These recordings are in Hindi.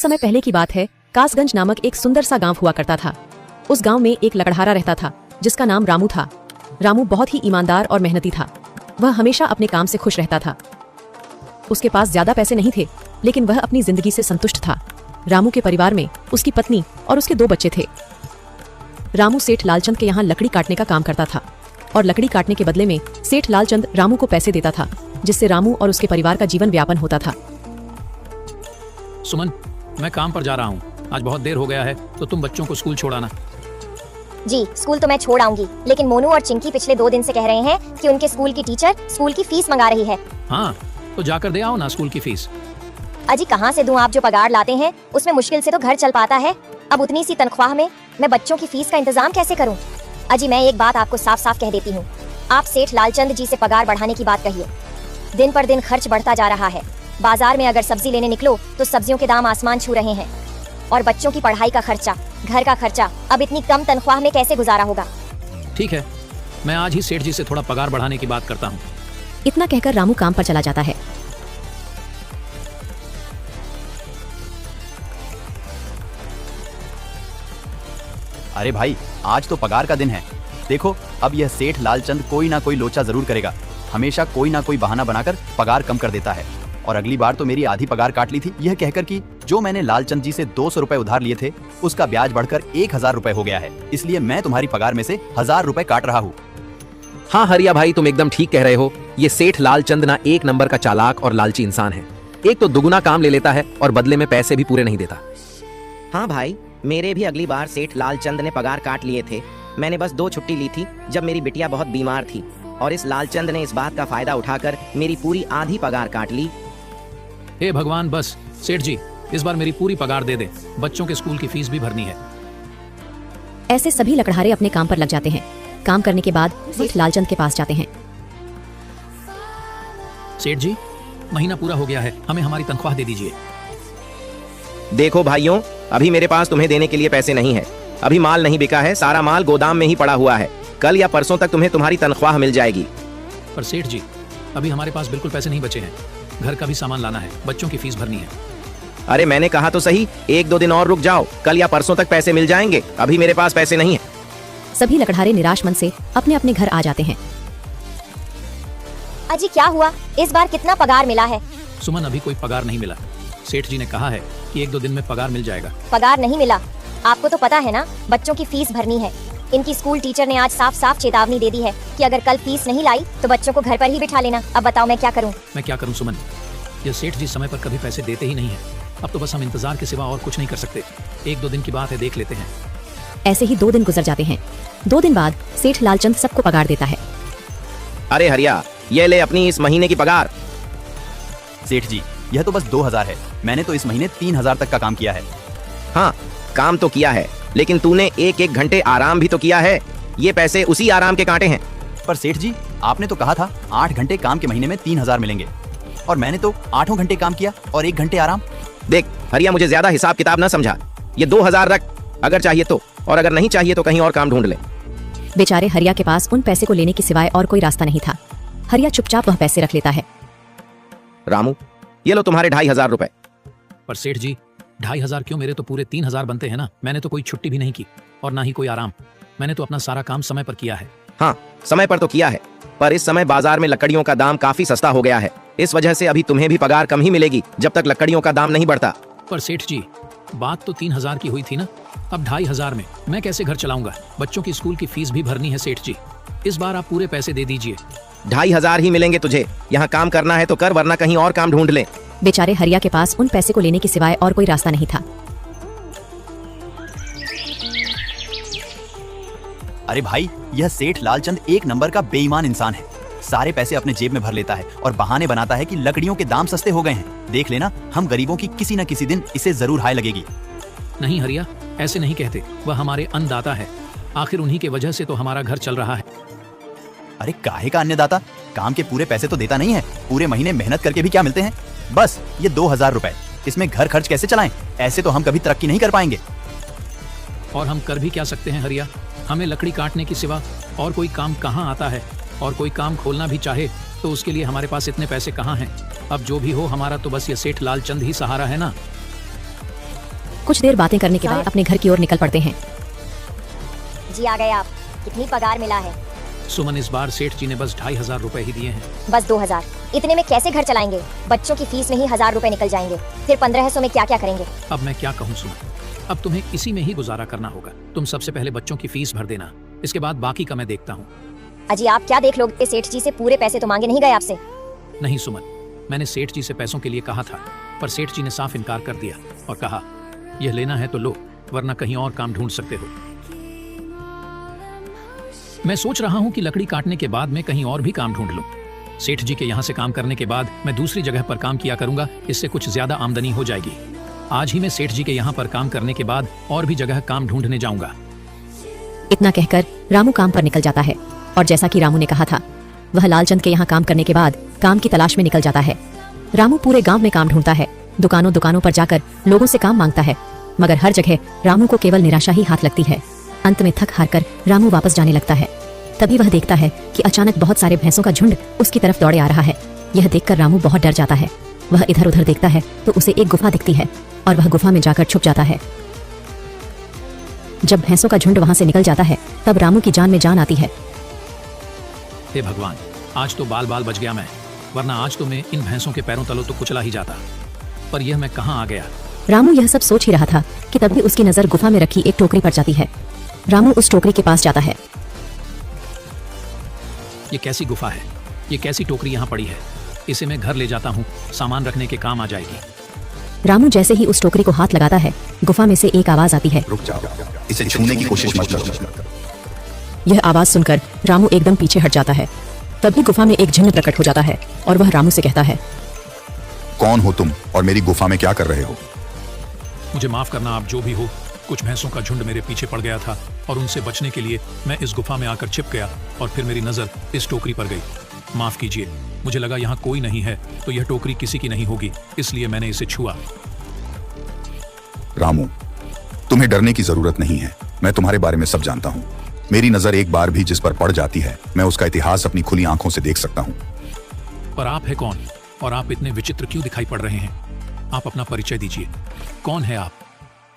समय पहले की बात है। कासगंज नामक एक सुंदर सा गांव हुआ करता था। उस गांव में एक लकड़हारा रहता था जिसका नाम रामू था। रामू बहुत ही ईमानदार और मेहनती था। वह हमेशा अपने काम से खुश रहता था। उसके पास ज्यादा पैसे नहीं थे, लेकिन वह अपनी जिंदगी से संतुष्ट था। रामू के परिवार में उसकी पत्नी और उसके 2 बच्चे थे। रामू सेठ लालचंद के यहाँ लकड़ी काटने का काम करता था और लकड़ी काटने के बदले में सेठ लालचंद रामू को पैसे देता था, जिससे रामू और उसके परिवार का जीवन व्यापन होता था। सुमन, मैं काम पर जा रहा हूँ। आज बहुत देर हो गया है, तो तुम बच्चों को स्कूल छोड़ाना। जी, स्कूल तो मैं छोड़ आऊंगी, लेकिन मोनू और चिंकी पिछले 2 दिन से कह रहे हैं कि उनके स्कूल की टीचर स्कूल की फीस मंगा रही है। हाँ, तो जाकर दे आओ ना स्कूल की फीस। अजी कहाँ से दूं? आप जो पगार लाते हैं उसमें मुश्किल से तो घर चल पाता है। अब उतनी सी तनख्वाह में मैं बच्चों की फीस का इंतजाम कैसे करूं? अजी मैं एक बात आपको साफ साफ कह देती हूँ, आप सेठ लालचंद जी से पगार बढ़ाने की बात कहिए। दिन पर दिन खर्च बढ़ता जा रहा है। बाजार में अगर सब्जी लेने निकलो तो सब्जियों के दाम आसमान छू रहे हैं, और बच्चों की पढ़ाई का खर्चा, घर का खर्चा अब इतनी कम तनख्वाह में कैसे गुजारा होगा? ठीक है, मैं आज ही सेठ जी से थोड़ा पगार बढ़ाने की बात करता हूँ। इतना कहकर रामू काम पर चला जाता है। अरे भाई, आज तो पगार का दिन है। देखो, अब यह सेठ लालचंद कोई ना कोई लोचा जरूर करेगा। हमेशा कोई ना कोई बहाना बनाकर पगार कम कर देता है। और अगली बार तो मेरी आधी पगार काट ली थी, यह कहकर कि जो मैंने लालचंद जी से 200 रुपए उधार लिए थे उसका ब्याज बढ़कर 1000 रुपए हो गया है, इसलिए मैं तुम्हारी पगार में से 1000 रुपए काट रहा हूँ। हाँ हरिया भाई, तुम एकदम ठीक कह रहे हो। ये सेठ लालचंद ना एक नंबर का चालाक और लालची इंसान है। एक तो दुगुना काम ले लेता है और बदले में पैसे भी पूरे नहीं देता। हाँ भाई, मेरे भी अगली बार सेठ लालचंद ने पगार काट लिए थे। मैंने बस 2 छुट्टी ली थी जब मेरी बिटिया बहुत बीमार थी, और इस लालचंद ने इस बात का फायदा उठाकर मेरी पूरी आधी पगार काट ली। हे भगवान, बस सेठ जी इस बार मेरी पूरी पगार दे दे। बच्चों के स्कूल की फीस भी भरनी है। ऐसे सभी लकड़हारे अपने काम पर लग जाते हैं। काम करने के बाद सेठ लालचंद के पास जाते हैं। सेठ जी, महीना पूरा हो गया है, हमें हमारी तनख्वाह दे दीजिए। देखो भाइयों, अभी मेरे पास तुम्हें देने के लिए पैसे नहीं है। अभी माल नहीं बिका है, सारा माल गोदाम में ही पड़ा हुआ है। कल या परसों तक तुम्हें तुम्हारी तनख्वाह मिल जाएगी। पर सेठ जी, अभी हमारे पास बिल्कुल पैसे नहीं बचे हैं। घर का भी सामान लाना है, बच्चों की फीस भरनी है। अरे मैंने कहा तो सही, 1-2 दिन और रुक जाओ, कल या परसों तक पैसे मिल जाएंगे। अभी मेरे पास पैसे नहीं है। सभी लकड़हारे निराश मन से अपने अपने घर आ जाते हैं। अजी क्या हुआ? इस बार कितना पगार मिला है? सुमन, अभी कोई पगार नहीं मिला। सेठ जी ने कहा है कि 1-2 दिन में पगार मिल जाएगा। पगार नहीं मिला? आपको तो पता है ना, बच्चों की फीस भरनी है। इनकी स्कूल टीचर ने आज साफ साफ चेतावनी दे दी है कि अगर कल फीस नहीं लाई तो बच्चों को घर पर ही बिठा लेना। अब बताओ मैं क्या करूं? मैं क्या करूं सुमन, ये सेठ जी समय पर कभी पैसे देते ही नहीं है। अब तो बस हम इंतजार के सिवा और कुछ नहीं कर सकते। 1-2 दिन की बात है, देख लेते हैं। ऐसे ही 2 दिन गुजर जाते हैं। 2 दिन बाद सेठ लालचंद सबको पगार देता है। अरे हरिया, ये ले अपनी इस महीने की पगार। सेठ जी, यह तो बस 2000 है। मैंने तो इस महीने 3000 तक का काम किया है। हाँ, काम तो किया है, लेकिन तूने 1-1 घंटे आराम भी तो किया है। ये पैसे उसी आराम के कांटे हैं। पर सेठ जी, आपने तो कहा था 8 घंटे काम के महीने में 3000 मिलेंगे, और मैंने तो 8 घंटे काम किया और 1 घंटे आराम। देख हरिया, मुझे ज्यादा हिसाब किताब ना समझा। ये 2000 रख, अगर चाहिए तो, और अगर नहीं चाहिए तो कहीं और काम ढूंढ ले। बेचारे हरिया के पास उन पैसे को लेने के सिवाय और कोई रास्ता नहीं था। हरिया चुपचाप वह पैसे रख लेता है। रामू, ये लो तुम्हारे 2500 रुपए। पर सेठ जी, 2500 क्यों? मेरे तो पूरे 3000 बनते हैं ना। मैंने तो कोई छुट्टी भी नहीं की और ना ही कोई आराम। मैंने तो अपना सारा काम समय पर किया है। हाँ, समय पर तो किया है, पर इस समय बाजार में लकड़ियों का दाम काफी सस्ता हो गया है। इस वजह से अभी तुम्हें भी पगार कम ही मिलेगी जब तक लकड़ियों का दाम नहीं बढ़ता। पर सेठ जी, बात तो 3000 की हुई थी ना। अब 2500 में मैं कैसे घर चलाऊंगा? बच्चों की स्कूल की फीस भी भरनी है। सेठ जी, इस बार आप पूरे पैसे दे दीजिए। 2500 ही मिलेंगे तुझे। यहाँ काम करना है तो कर, वरना कहीं और काम ढूंढ ले। बेचारे हरिया के पास उन पैसे को लेने के सिवाय और कोई रास्ता नहीं था। अरे भाई, यह सेठ लालचंद एक नंबर का बेईमान इंसान है। सारे पैसे अपने जेब में भर लेता है और बहाने बनाता है कि लकड़ियों के दाम सस्ते हो गए हैं। देख लेना, हम गरीबों की किसी न किसी दिन इसे जरूर हाय लगेगी। नहीं हरिया, ऐसे नहीं कहते। वह हमारे अन्नदाता है। आखिर उन्हीं के वजह से तो हमारा घर चल रहा है। अरे काहे का अन्नदाता? काम के पूरे पैसे तो देता नहीं है। पूरे महीने मेहनत करके भी क्या मिलते हैं? बस ये 2000 रुपए। इसमें घर खर्च कैसे चलाएं? ऐसे तो हम कभी तरक्की नहीं कर पाएंगे। और हम कर भी क्या सकते हैं हरिया? हमें लकड़ी काटने के सिवा और कोई काम कहाँ आता है? और कोई काम खोलना भी चाहे तो उसके लिए हमारे पास इतने पैसे कहाँ हैं? अब जो भी हो, हमारा तो बस ये सेठ लालचंद ही सहारा है ना। कुछ देर बातें करने के बाद अपने घर की ओर निकल पड़ते हैं। जी आ गए आप। कितनी पगार मिला है? सुमन, इस बार सेठ जी ने बस 2500 रुपए ही दिए हैं। बस 2000। इतने में कैसे घर चलाएंगे? बच्चों की फीस में ही 1000 रुपए निकल जाएंगे। फिर 1500 में क्या क्या करेंगे? अब मैं क्या कहूँ सुमन, अब तुम्हें इसी में ही गुजारा करना होगा। तुम सबसे पहले बच्चों की फीस भर देना, इसके बाद बाकी का मैं देखता हूँ। अजी आप क्या देख लोगे? सेठ जी से पूरे पैसे तो मांगे नहीं गए आपसे? नहीं सुमन, मैंने सेठ जी से पैसों के लिए कहा था, पर सेठ जी ने साफ इनकार कर दिया और कहा यह लेना है तो लो, वरना कहीं और काम ढूंढ सकते हो। मैं सोच रहा हूँ कि लकड़ी काटने के बाद मैं कहीं और भी काम ढूंढ लूं। सेठ जी के यहाँ से काम करने के बाद मैं दूसरी जगह पर काम किया करूंगा, इससे कुछ ज्यादा आमदनी हो जाएगी। आज ही मैं सेठ जी के यहाँ पर काम करने के बाद और भी जगह काम ढूंढने जाऊंगा। इतना कहकर रामू काम पर निकल जाता है और जैसा कि रामू ने कहा था, वह लालचंद के यहाँ काम करने के बाद काम की तलाश में निकल जाता है। रामू पूरे गांव में काम ढूंढता है, दुकानों दुकानों पर जाकर लोगों से काम मांगता है, मगर हर जगह रामू को केवल निराशा ही हाथ लगती है। अंत में थक हार कर रामू वापस जाने लगता है। तभी वह देखता है कि अचानक बहुत सारे भैंसों का झुंड उसकी तरफ दौड़े आ रहा है। यह देखकर रामू बहुत डर जाता है। वह इधर उधर देखता है तो उसे एक गुफा दिखती है और वह गुफा में जाकर छुप जाता है। जब भैंसों का झुंड वहां से निकल जाता है तब रामू की जान में जान आती है। हे भगवान, आज तो बाल बाल बच गया मैं, वरना आज तो मैं इन भैंसों के पैरों तलों तो कुचला ही जाता। पर यह मैं कहाँ आ गया? रामू यह सब सोच ही रहा था कि तभी उसकी नजर गुफा में रखी एक टोकरी पर जाती है। रामू उस टोकरी के पास जाता है। ये कैसी गुफा है? ये कैसी टोकरी यहाँ पड़ी है? इसे मैं घर ले जाता हूँ, सामान रखने के काम आ जाएगी। रामू जैसे ही उस टोकरी को हाथ लगाता है, गुफा में से एक आवाज आती है, रुक जाओ, इसे छूने की कोशिश मत करो। यह आवाज सुनकर रामू एकदम पीछे हट जाता है। तभी गुफा में एक जिन्न प्रकट हो जाता है और वह रामू से कहता है, कौन हो तुम और मेरी गुफा में क्या कर रहे हो? मुझे माफ करना, आप जो भी हो। कुछ भैंसों का झुंड मेरे पीछे पड़ गया था और उनसे बचने के लिए मैं इस गुफा में आकर छिप गया और फिर मेरी नजर इस टोकरी पर गई। माफ कीजिए, मुझे लगा यहाँ कोई नहीं है तो यह टोकरी किसी की नहीं होगी, इसलिए मैंने इसे छुआ। रामू, तुम्हें डरने की जरूरत नहीं है। मैं तुम्हारे बारे में सब जानता हूँ। मेरी नजर एक बार भी जिस पर पड़ जाती है, मैं उसका इतिहास अपनी खुली आंखों से देख सकता हूँ। पर आप है कौन और आप इतने विचित्र क्यों दिखाई पड़ रहे हैं? आप अपना परिचय दीजिए, कौन है आप?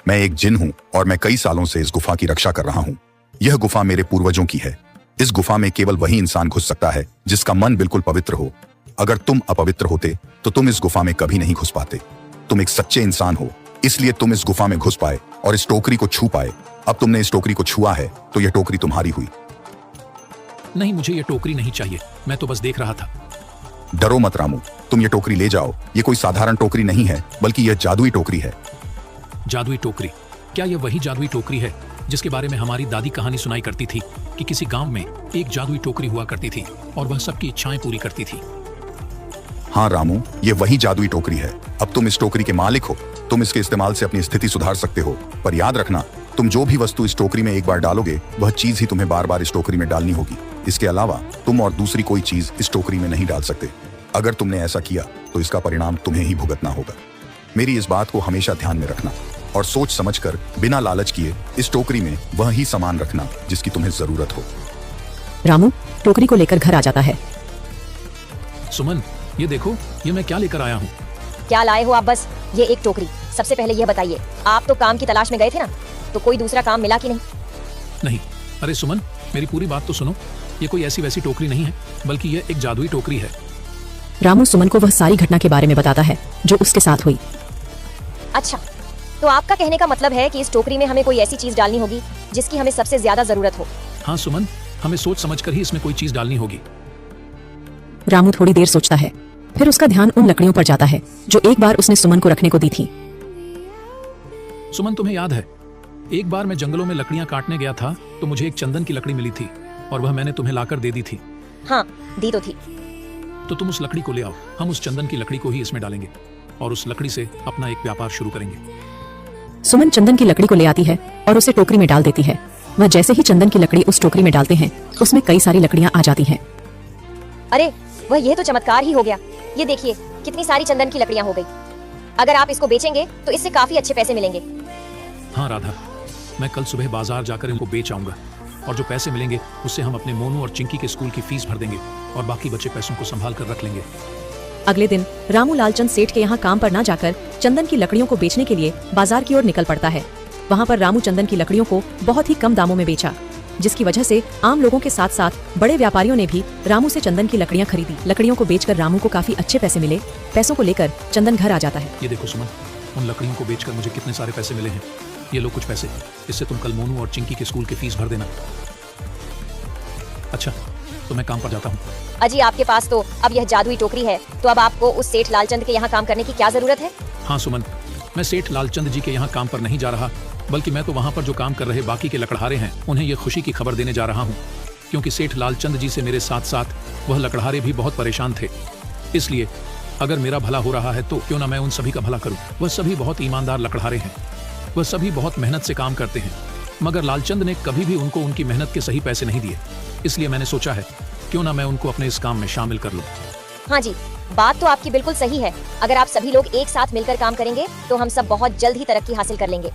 मैं एक जिन हूँ और मैं कई सालों से इस गुफा की रक्षा कर रहा हूँ। यह गुफा मेरे पूर्वजों की है। इस गुफा में केवल वही इंसान घुस सकता है जिसका मन बिल्कुल पवित्र हो। अगर तुम अपवित्र होते तो तुम इस गुफा में कभी नहीं घुस पाते। तुम एक सच्चे इंसान हो, इसलिए तुम इस गुफा में घुस पाए और इस टोकरी को छू पाए। अब तुमने इस टोकरी को छुआ है तो यह टोकरी तुम्हारी हुई। नहीं, मुझे ये टोकरी नहीं चाहिए, मैं तो बस देख रहा था। डरो मत रामू, तुम ये टोकरी ले जाओ। ये कोई साधारण टोकरी नहीं है, बल्कि यह जादुई टोकरी है। जादुई टोकरी? क्या यह वही जादुई टोकरी है जिसके बारे में हमारी दादी कहानी सुनाई करती थी कि किसी गांव में एक जादुई टोकरी हुआ करती थी और वह सबकी इच्छाएं पूरी करती थी? हाँ रामू, ये वही जादुई टोकरी है। अब तुम इस टोकरी के मालिक हो। तुम इसके इस्तेमाल से अपनी स्थिति सुधार सकते हो। पर याद रखना, तुम जो भी वस्तु इस टोकरी में एक बार डालोगे, वह चीज ही तुम्हें बार बार इस टोकरी में डालनी होगी। इसके अलावा तुम और दूसरी कोई चीज इस टोकरी में नहीं डाल सकते। अगर तुमने ऐसा किया तो इसका परिणाम तुम्हें ही भुगतना होगा। मेरी इस बात को हमेशा ध्यान में रखना और सोच समझकर बिना लालच किए इस टोकरी में वह ही सामान रखना जिसकी तुम्हें जरूरत हो। रामू टोकरी को लेकर घर आ जाता है। सुमन, ये देखो, ये मैं क्या लेकर आया हूँ। क्या लाए हो आप? बस ये एक टोकरी। सबसे पहले यह बताइए, आप तो काम की तलाश में गए थे ना, तो कोई दूसरा काम मिला कि नहीं? नहीं। अरे सुमन, मेरी पूरी बात तो सुनो। ये कोई ऐसी वैसी टोकरी नहीं है, बल्कि यह एक जादुई टोकरी है। रामू सुमन को वह सारी घटना के बारे में बताता है जो उसके साथ हुई। अच्छा, तो आपका कहने का मतलब है कि इस टोकरी में हमें कोई ऐसी चीज डालनी होगी जिसकी हमें सबसे ज्यादा जरूरत हो। हाँ सुमन, हमें सोच समझकर ही इसमें कोई चीज डालनी होगी। रामू थोड़ी देर सोचता है, फिर उसका ध्यान उन लकड़ियों पर जाता है जो एक बार उसने सुमन को रखने को दी थी। सुमन, तुम्हें याद है, एक बार मैं जंगलों में लकड़ियां काटने गया था तो मुझे एक चंदन की लकड़ी मिली थी और वह मैंने तुम्हें लाकर दे दी थी। हाँ, दी तो थी। तो तुम उस लकड़ी को ले आओ। हम उस चंदन की लकड़ी को ही इसमें डालेंगे और उस लकड़ी से अपना एक व्यापार शुरू करेंगे। सुमन चंदन की लकड़ी को ले आती है और उसे टोकरी में डाल देती है। वह जैसे ही चंदन की लकड़ी उस टोकरी में डालते हैं, उसमें कई सारी लकड़ियां आ जाती हैं। अरे वह, यह तो चमत्कार ही हो गया। ये देखिए, कितनी सारी चंदन की लकड़ियां हो गई। अगर आप इसको बेचेंगे तो इससे काफी अच्छे पैसे मिलेंगे। हाँ राधा, मैं कल सुबह बाजार जाकर इनको बेच आऊंगा और जो पैसे मिलेंगे उससे हम अपने मोनू और चिंकी के स्कूल की फीस भर देंगे और बाकी बचे पैसों को संभाल कर रख लेंगे। अगले दिन रामू लालचंद सेठ के यहाँ काम पर न जाकर चंदन की लकड़ियों को बेचने के लिए बाजार की ओर निकल पड़ता है। वहाँ पर रामू चंदन की लकड़ियों को बहुत ही कम दामों में बेचा, जिसकी वजह से आम लोगों के साथ साथ बड़े व्यापारियों ने भी रामू से चंदन की लकड़ियाँ खरीदी। लकड़ियों को बेचकर रामू को काफी अच्छे पैसे मिले। पैसों को लेकर चंदन घर आ जाता है। ये देखो सुमन, उन लकड़ियों को बेचकर मुझे कितने सारे पैसे मिले हैं। ये लो कुछ पैसे, इससे तुम कल मोनू और चिंकी के स्कूल की फीस भर देना। अच्छा, तो मैं काम पर जाता हूँ। अजी आपके पास तो अब यह जादुई टोकरी है, तो अब आपको उस सेठ लालचंद के यहाँ काम करने की क्या जरूरत है? हाँ सुमन, मैं सेठ लालचंद जी के यहाँ काम पर नहीं जा रहा, बल्कि मैं तो वहाँ पर जो काम कर रहे बाकी के लकड़हारे हैं उन्हें ये खुशी की खबर देने जा रहा हूँ, क्योंकि सेठ लालचंद जी से मेरे साथ साथ वह लकड़हारे भी बहुत परेशान थे। इसलिए अगर मेरा भला हो रहा है तो क्यों ना मैं उन सभी का भला करूँ। वह सभी बहुत ईमानदार लकड़हारे हैं, वह सभी बहुत मेहनत से काम करते हैं, मगर लालचंद ने कभी भी उनको उनकी मेहनत के सही पैसे नहीं दिए। इसलिए मैंने सोचा है क्यों ना मैं उनको अपने इस काम में शामिल कर लूं। हाँ जी, बात तो आपकी बिल्कुल सही है। अगर आप सभी लोग एक साथ मिलकर काम करेंगे तो हम सब बहुत जल्द ही तरक्की हासिल कर लेंगे।